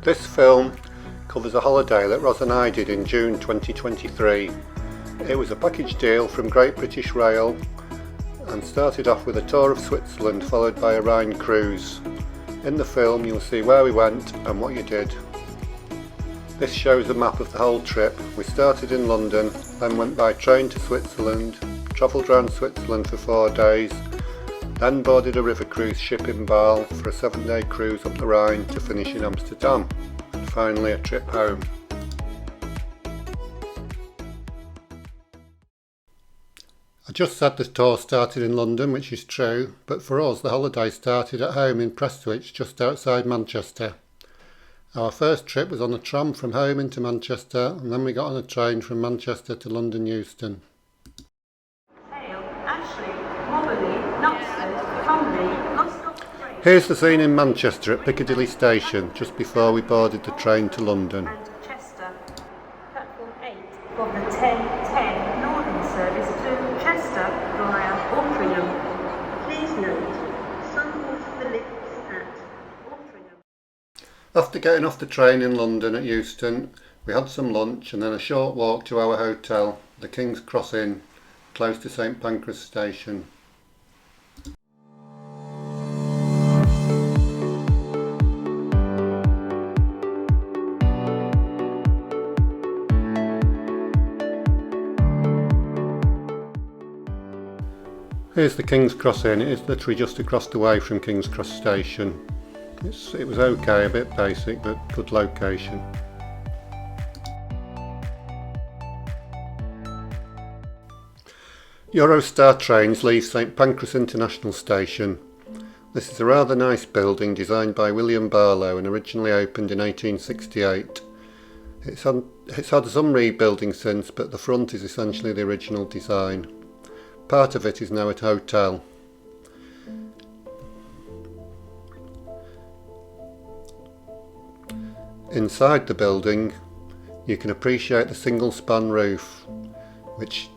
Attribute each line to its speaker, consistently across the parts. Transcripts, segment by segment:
Speaker 1: This film covers a holiday that Ros and I did in June 2023. It was a package deal from Great British Rail and started off with a tour of Switzerland followed by a Rhine cruise. In the film you'll see where we went and what you did. This shows a map of the whole trip. We started in London, then went by train to Switzerland, travelled around Switzerland for 4 days, then boarded a river cruise ship in Basle for a 7-day cruise up the Rhine to finish in Amsterdam, and finally a trip home. I just said the tour started in London, which is true, but for us the holiday started at home in Prestwich, just outside Manchester. Our first trip was on a tram from home into Manchester, and then we got on a train from Manchester to London Euston. Here's the scene in Manchester at Piccadilly Station, just before we boarded the train to London.
Speaker 2: Chester, platform 8 from the 10:10 Northern service to Chester via Altrincham. Please note, some of the lifts at Altrincham.
Speaker 1: After getting off the train in London at Euston, we had some lunch and then a short walk to our hotel, the King's Cross Inn, close to St Pancras Station. Here's the King's Cross Inn. It is literally just across the way from King's Cross Station. It was okay, a bit basic, but good location. Eurostar trains leave St Pancras International Station. This is a rather nice building designed by William Barlow and originally opened in 1868. It's had some rebuilding since, but the front is essentially the original design. Part of it is now a hotel. Inside the building you can appreciate the single span roof, which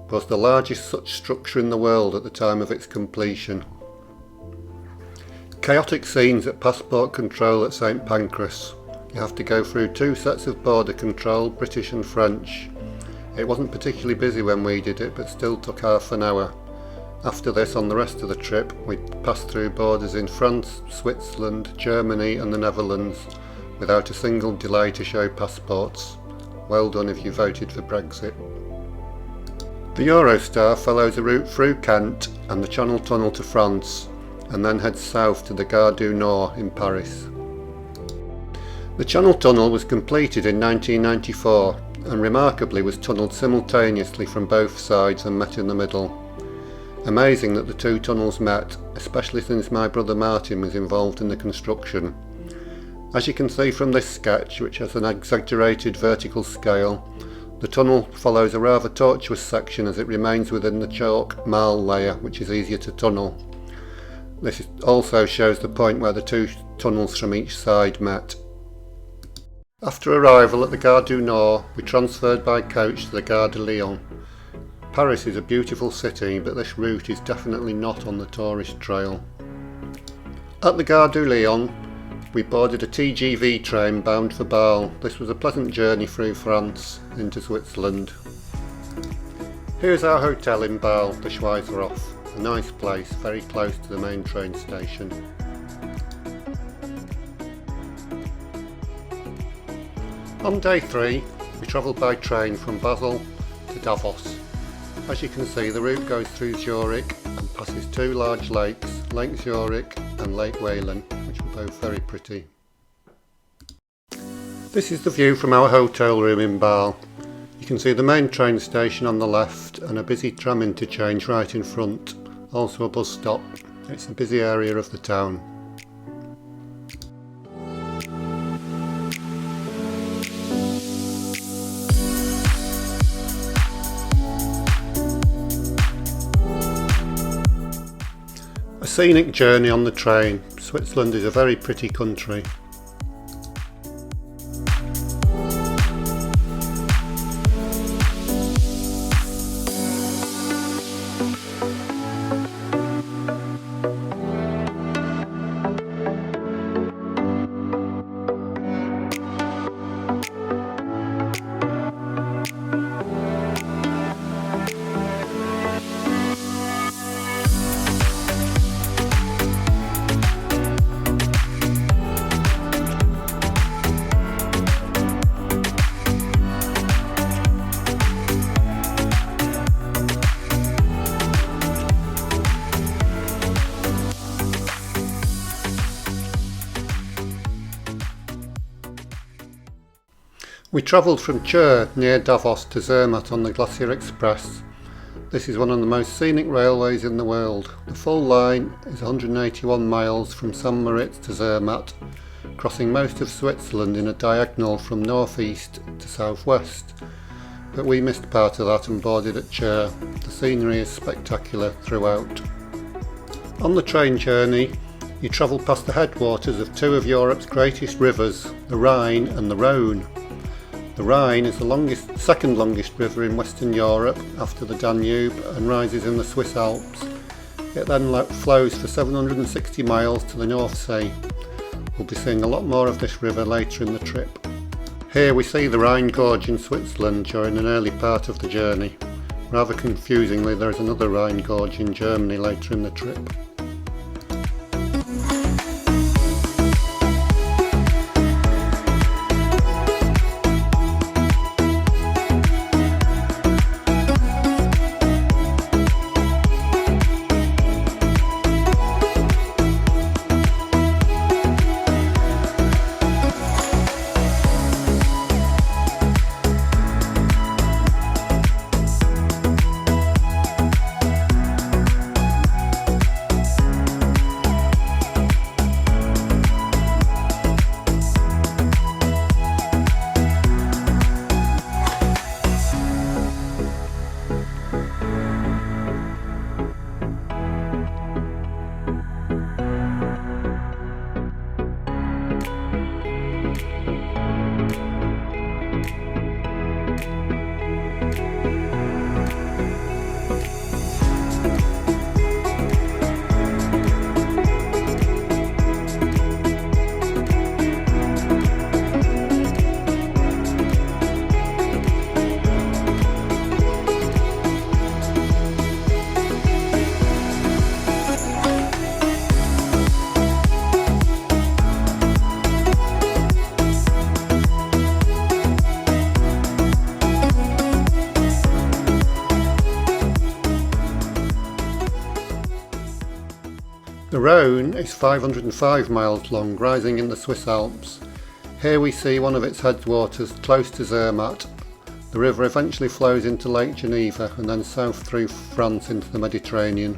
Speaker 1: was the largest such structure in the world at the time of its completion. Chaotic scenes at passport control at St Pancras. You have to go through 2 sets of border control, British and French. It wasn't particularly busy when we did it, but still took half an hour. After this, on the rest of the trip, we passed through borders in France, Switzerland, Germany and the Netherlands without a single delay to show passports. Well done if you voted for Brexit. The Eurostar follows a route through Kent and the Channel Tunnel to France, and then heads south to the Gare du Nord in Paris. The Channel Tunnel was completed in 1994 and remarkably was tunnelled simultaneously from both sides and met in the middle. Amazing that the 2 tunnels met, especially since my brother Martin was involved in the construction. As you can see from this sketch, which has an exaggerated vertical scale, the tunnel follows a rather tortuous section as it remains within the chalk marl layer, which is easier to tunnel. This also shows the point where the 2 tunnels from each side met. After arrival at the Gare du Nord, we transferred by coach to the Gare de Lyon. Paris is a beautiful city, but this route is definitely not on the tourist trail. At the Gare du Lyon, we boarded a TGV train bound for Basle. This was a pleasant journey through France into Switzerland. Here's our hotel in Basle, the Schweizerhof. A nice place, very close to the main train station. On day 3, we travelled by train from Basel to Davos. As you can see, the route goes through Zurich and passes 2 large lakes, Lake Zurich and Lake Whalen, which were both very pretty. This is the view from our hotel room in Basle. You can see the main train station on the left and a busy tram interchange right in front, also a bus stop. It's a busy area of the town. A scenic journey on the train. Switzerland is a very pretty country. We travelled from Chur near Davos to Zermatt on the Glacier Express. This is one of the most scenic railways in the world. The full line is 181 miles from St Moritz to Zermatt, crossing most of Switzerland in a diagonal from northeast to southwest. But we missed part of that and boarded at Chur. The scenery is spectacular throughout. On the train journey, you travel past the headwaters of two of Europe's greatest rivers, the Rhine and the Rhone. The Rhine is the second longest river in Western Europe after the Danube and rises in the Swiss Alps. It then flows for 760 miles to the North Sea. We'll be seeing a lot more of this river later in the trip. Here we see the Rhine Gorge in Switzerland during an early part of the journey. Rather confusingly, there is another Rhine Gorge in Germany later in the trip. The Rhone is 505 miles long, rising in the Swiss Alps. Here we see one of its headwaters close to Zermatt. The river eventually flows into Lake Geneva and then south through France into the Mediterranean.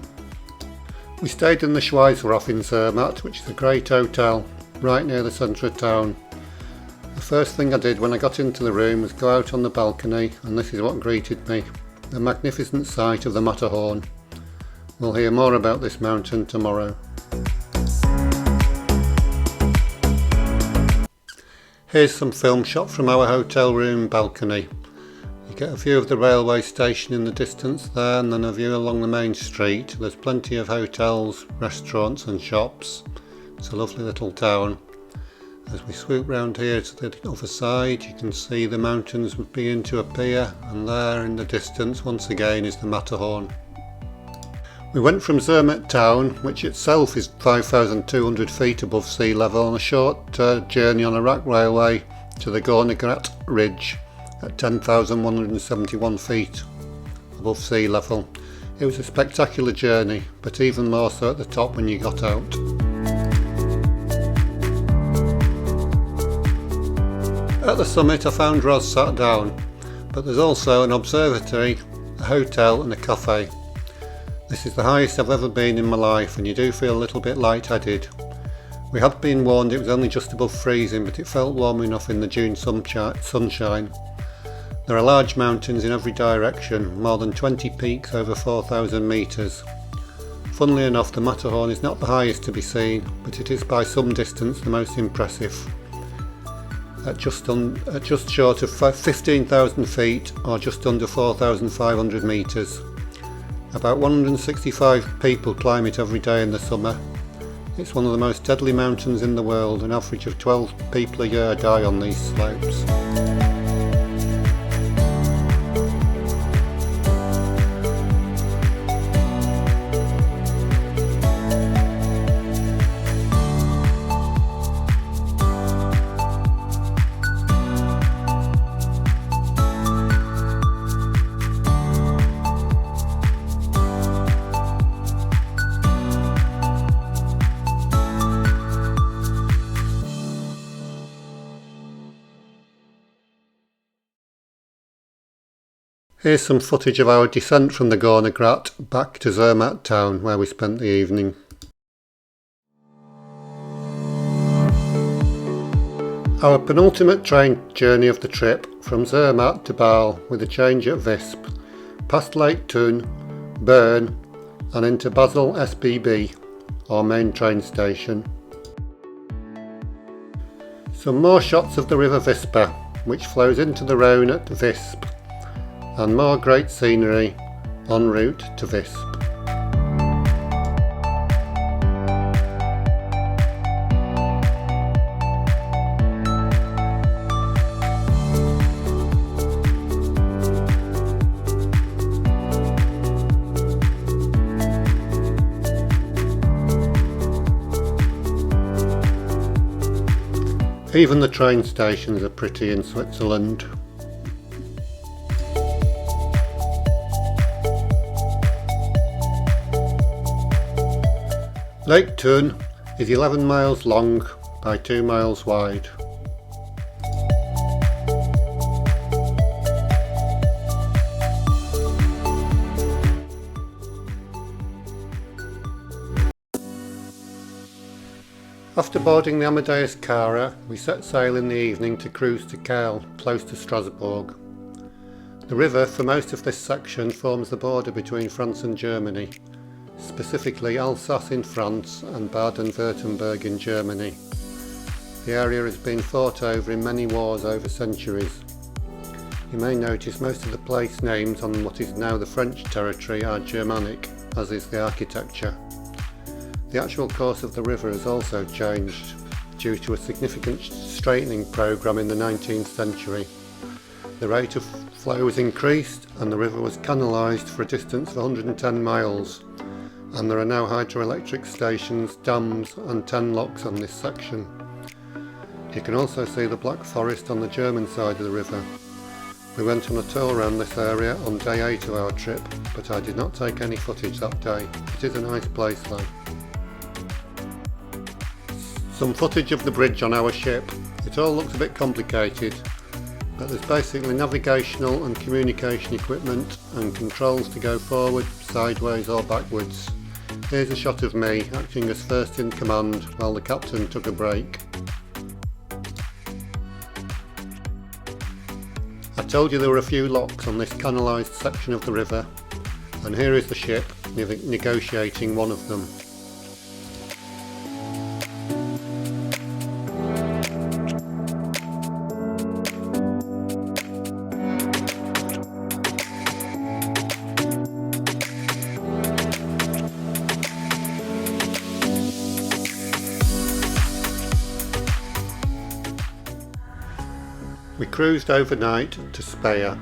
Speaker 1: We stayed in the Schweizerhof in Zermatt, which is a great hotel right near the centre of town. The first thing I did when I got into the room was go out on the balcony, and this is what greeted me: the magnificent sight of the Matterhorn. We'll hear more about this mountain tomorrow. Here's some film shot from our hotel room balcony. You get a view of the railway station in the distance there, and then a view along the main street. There's plenty of hotels, restaurants and shops. It's a lovely little town. As we swoop round here to the other side, you can see the mountains begin to appear, and there in the distance once again is the Matterhorn. We went from Zermatt town, which itself is 5,200 feet above sea level, on a short journey on a rack railway to the Gornergrat ridge at 10,171 feet above sea level. It was a spectacular journey, but even more so at the top when you got out. At the summit I found Ros sat down, but there's also an observatory, a hotel and a cafe. This is the highest I've ever been in my life, and you do feel a little bit lightheaded. We had been warned it was only just above freezing, but it felt warm enough in the June sunshine. There are large mountains in every direction, more than 20 peaks over 4,000 metres. Funnily enough, the Matterhorn is not the highest to be seen, but it is by some distance the most impressive. At just short of 15,000 feet, or just under 4,500 metres. About 165 people climb it every day in the summer. It's one of the most deadly mountains in the world. An average of 12 people a year die on these slopes. Here's some footage of our descent from the Gornergrat back to Zermatt town where we spent the evening. Our penultimate train journey of the trip from Zermatt to Basle with a change at Visp, past Lake Thun, Bern and into Basel SBB, our main train station. Some more shots of the river Vispa, which flows into the Rhone at Visp, and more great scenery en route to Visp. Even the train stations are pretty in Switzerland. Lake Thun is 11 miles long by 2 miles wide. After boarding the Amadeus Cara, we set sail in the evening to cruise to Kehl, close to Strasbourg. The river for most of this section forms the border between France and Germany, specifically Alsace in France and Baden-Württemberg in Germany. The area has been fought over in many wars over centuries. You may notice most of the place names on what is now the French territory are Germanic, as is the architecture. The actual course of the river has also changed due to a significant straightening programme in the 19th century. The rate of flow was increased and the river was canalised for a distance of 110 miles, and there are now hydroelectric stations, dams and 10 locks on this section. You can also see the Black Forest on the German side of the river. We went on a tour around this area on day 8 of our trip, but I did not take any footage that day. It is a nice place though. Some footage of the bridge on our ship. It all looks a bit complicated, but there's basically navigational and communication equipment and controls to go forward, sideways or backwards. Here's a shot of me acting as first in command while the captain took a break. I told you there were a few locks on this canalised section of the river, and here is the ship negotiating one of them. We cruised overnight to Speyer.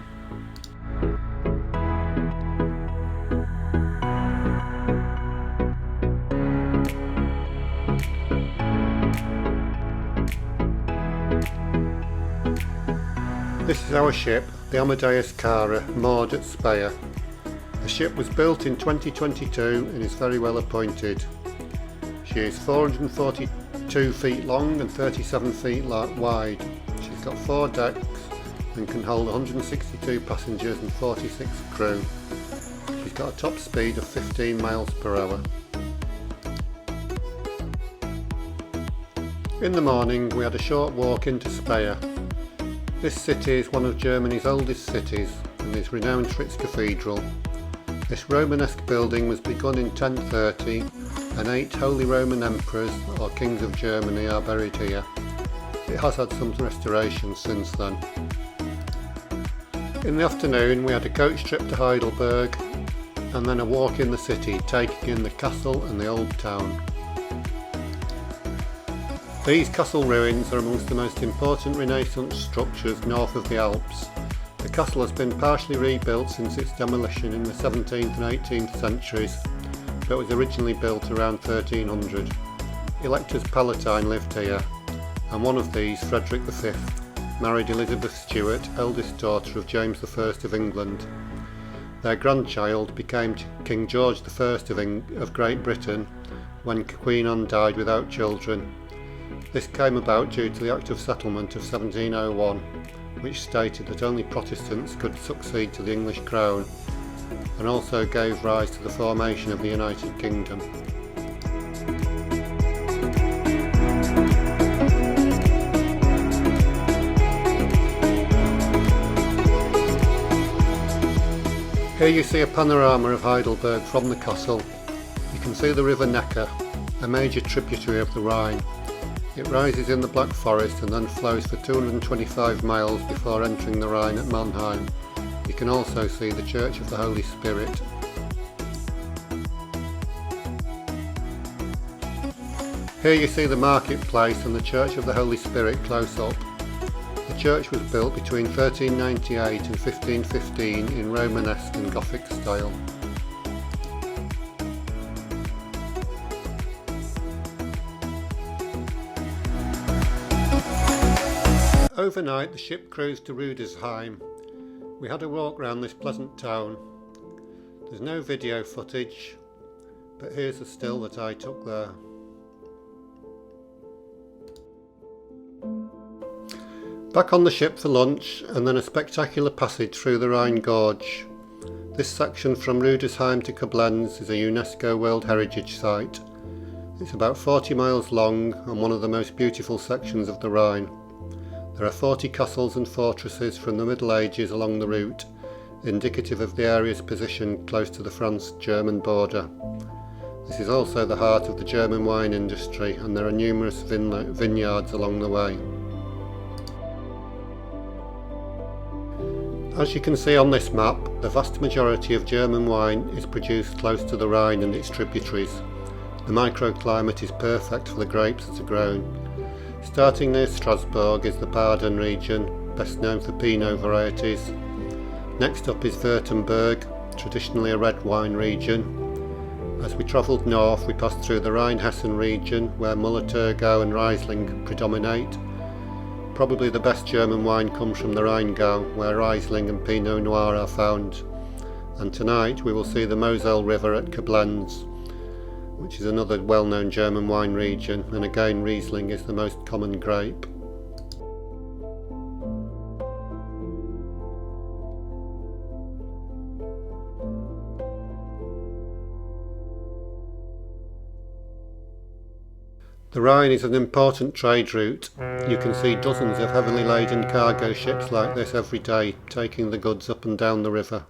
Speaker 1: This is our ship, the Amadeus Cara, moored at Speyer. The ship was built in 2022 and is very well appointed. She is 442 feet long and 37 feet wide. She's got 4 decks and can hold 162 passengers and 46 crew. She's got a top speed of 15 miles per hour. In the morning we had a short walk into Speyer. This city is one of Germany's oldest cities and is renowned for its cathedral. This Romanesque building was begun in 1030 and 8 Holy Roman Emperors or Kings of Germany are buried here. It has had some restorations since then. In the afternoon we had a coach trip to Heidelberg and then a walk in the city, taking in the castle and the old town. These castle ruins are amongst the most important Renaissance structures north of the Alps. The castle has been partially rebuilt since its demolition in the 17th and 18th centuries, but was originally built around 1300. Electors Palatine lived here, and one of these, Frederick V, married Elizabeth Stuart, eldest daughter of James I of England. Their grandchild became King George I of Great Britain when Queen Anne died without children. This came about due to the Act of Settlement of 1701, which stated that only Protestants could succeed to the English crown, and also gave rise to the formation of the United Kingdom. Here you see a panorama of Heidelberg from the castle. You can see the river Neckar, a major tributary of the Rhine. It rises in the Black Forest and then flows for 225 miles before entering the Rhine at Mannheim. You can also see the Church of the Holy Spirit. Here you see the marketplace and the Church of the Holy Spirit close up. The church was built between 1398 and 1515 in Romanesque and Gothic style. Overnight the ship cruised to Rudesheim. We had a walk round this pleasant town. There's no video footage, but here's a still that I took there. Back on the ship for lunch, and then a spectacular passage through the Rhine Gorge. This section from Rudesheim to Koblenz is a UNESCO World Heritage Site. It's about 40 miles long and one of the most beautiful sections of the Rhine. There are 40 castles and fortresses from the Middle Ages along the route, indicative of the area's position close to the France-German border. This is also the heart of the German wine industry, and there are numerous vineyards along the way. As you can see on this map, the vast majority of German wine is produced close to the Rhine and its tributaries. The microclimate is perfect for the grapes that are grown. Starting near Strasbourg is the Baden region, best known for Pinot varieties. Next up is Württemberg, traditionally a red wine region. As we travelled north, we passed through the Rhine-Hessen region, where Müller-Thurgau and Riesling predominate. Probably the best German wine comes from the Rheingau, where Riesling and Pinot Noir are found. And tonight we will see the Moselle River at Koblenz, which is another well-known German wine region, and again Riesling is the most common grape. The Rhine is an important trade route. You can see dozens of heavily laden cargo ships like this every day, taking the goods up and down the river.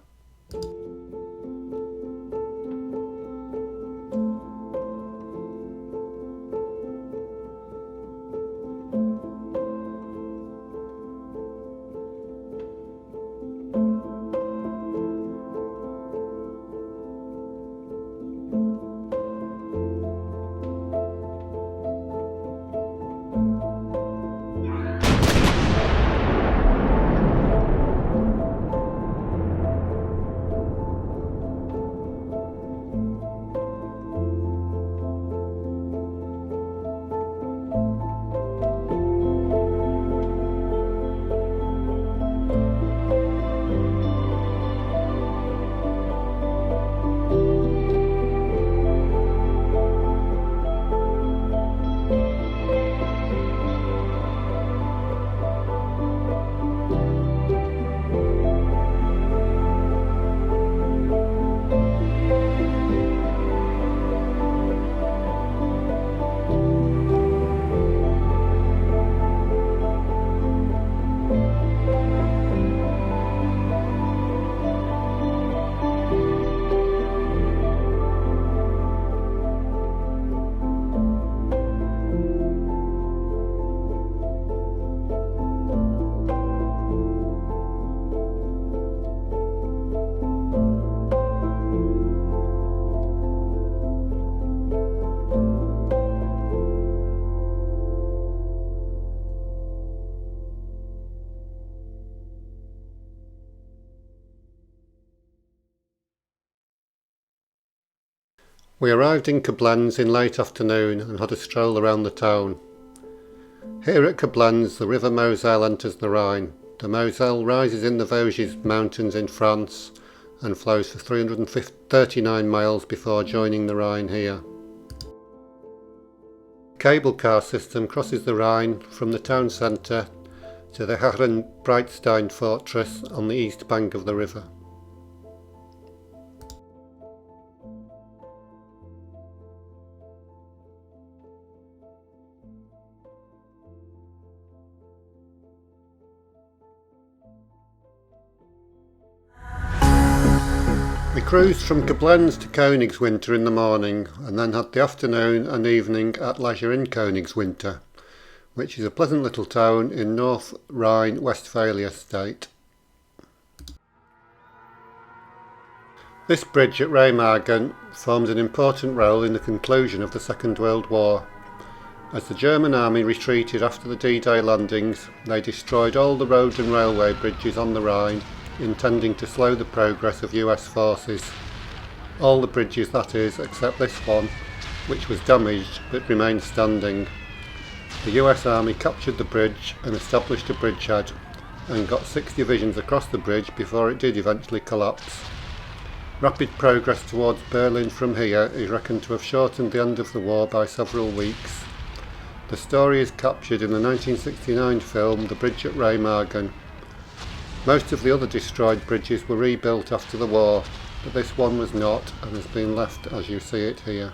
Speaker 1: We arrived in Koblenz in late afternoon and had a stroll around the town. Here at Koblenz, the river Moselle enters the Rhine. The Moselle rises in the Vosges mountains in France and flows for 339 miles before joining the Rhine here. The cable car system crosses the Rhine from the town centre to the Herrenbreitstein fortress on the east bank of the river. We cruised from Koblenz to Königswinter in the morning and then had the afternoon and evening at leisure in Königswinter, which is a pleasant little town in North Rhine-Westphalia state. This bridge at Remagen formed an important role in the conclusion of the Second World War. As the German army retreated after the D-Day landings, they destroyed all the road and railway bridges on the Rhine, intending to slow the progress of US forces. All the bridges, that is, except this one, which was damaged but remained standing. The US Army captured the bridge and established a bridgehead, and got 6 divisions across the bridge before it did eventually collapse. Rapid progress towards Berlin from here is reckoned to have shortened the end of the war by several weeks. The story is captured in the 1969 film The Bridge at Remagen. Most of the other destroyed bridges were rebuilt after the war, but this one was not and has been left as you see it here.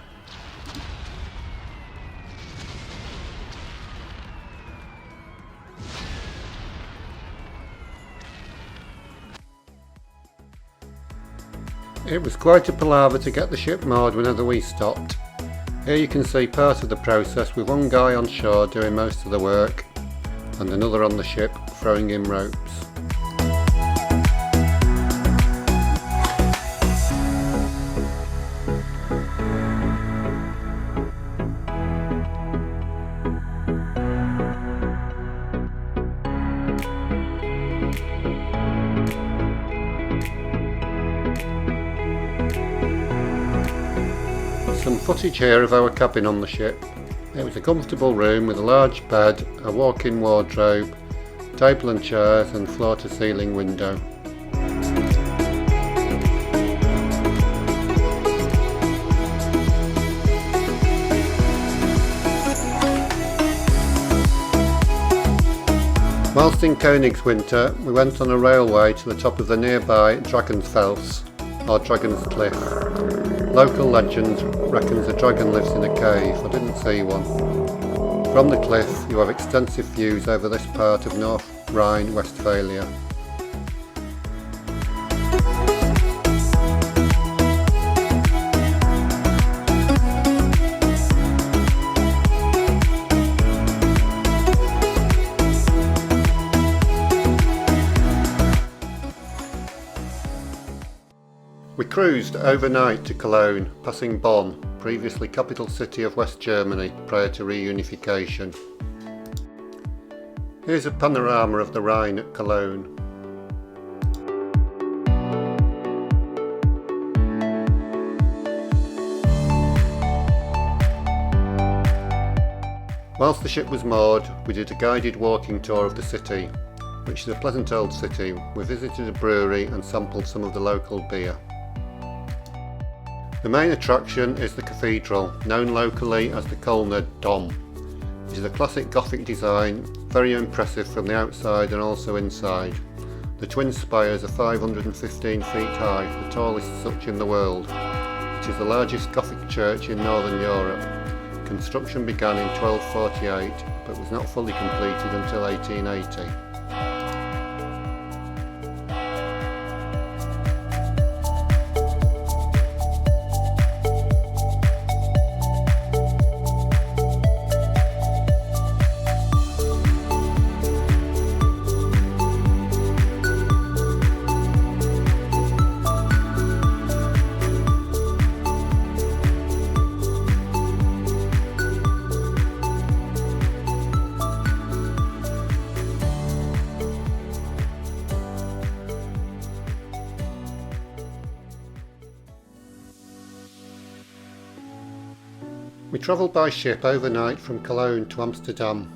Speaker 1: It was quite a palaver to get the ship moored whenever we stopped. Here you can see part of the process with one guy on shore doing most of the work and another on the ship throwing in ropes. Some footage here of our cabin on the ship. It was a comfortable room with a large bed, a walk-in wardrobe, table and chairs and floor-to-ceiling window. Whilst in Königswinter, we went on a railway to the top of the nearby Dragonsfels, or Dragon's Cliff. Local legend reckons a dragon lives in a cave. I didn't see one. From the cliff you have extensive views over this part of North Rhine-Westphalia. We cruised overnight to Cologne, passing Bonn, previously capital city of West Germany prior to reunification. Here's a panorama of the Rhine at Cologne. Whilst the ship was moored, we did a guided walking tour of the city, which is a pleasant old city. We visited a brewery and sampled some of the local beer. The main attraction is the cathedral, known locally as the Kolner Dom. It is a classic Gothic design, very impressive from the outside and also inside. The twin spires are 515 feet high, the tallest such in the world. It is the largest Gothic church in Northern Europe. Construction began in 1248, but was not fully completed until 1880. We travelled by ship overnight from Cologne to Amsterdam.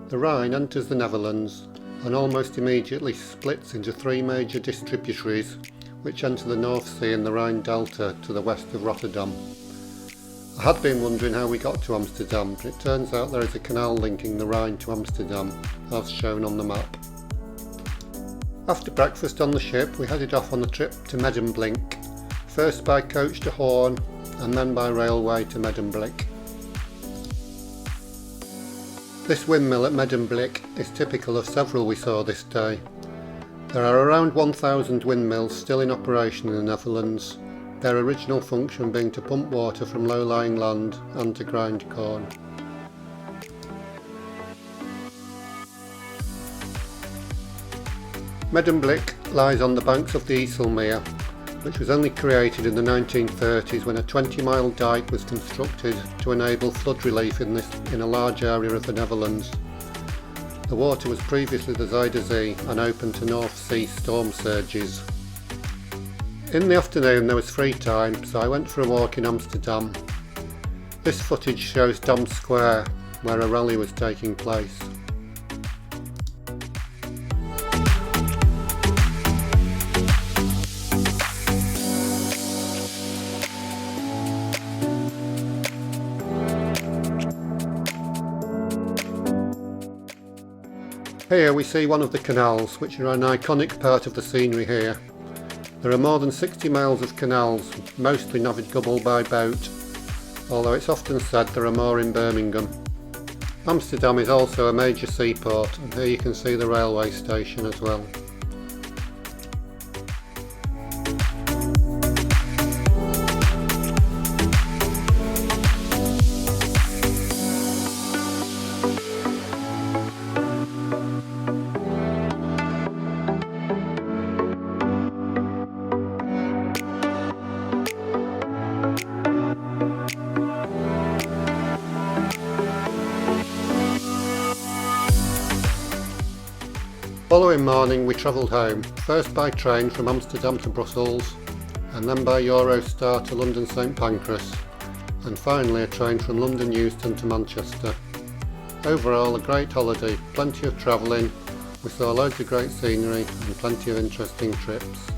Speaker 1: The Rhine enters the Netherlands and almost immediately splits into 3 major distributaries which enter the North Sea and the Rhine Delta to the west of Rotterdam. I had been wondering how we got to Amsterdam, but it turns out there is a canal linking the Rhine to Amsterdam, as shown on the map. After breakfast on the ship, we headed off on a trip to Medemblik, first by coach to Hoorn and then by railway to Medemblik. This windmill at Medemblik is typical of several we saw this day. There are around 1,000 windmills still in operation in the Netherlands, their original function being to pump water from low-lying land and to grind corn. Medemblik lies on the banks of the IJsselmeer, which was only created in the 1930s when a 20-mile dike was constructed to enable flood relief in a large area of the Netherlands. The water was previously the Zuider Zee and open to North Sea storm surges. In the afternoon there was free time, so I went for a walk in Amsterdam. This footage shows Dam Square, where a rally was taking place. Here we see one of the canals, which are an iconic part of the scenery here. There are more than 60 miles of canals, mostly navigable by boat, although it's often said there are more in Birmingham. Amsterdam is also a major seaport, and here you can see the railway station as well. Following morning we travelled home, first by train from Amsterdam to Brussels, and then by Eurostar to London St Pancras, and finally a train from London Euston to Manchester. Overall a great holiday, plenty of travelling, we saw loads of great scenery and plenty of interesting trips.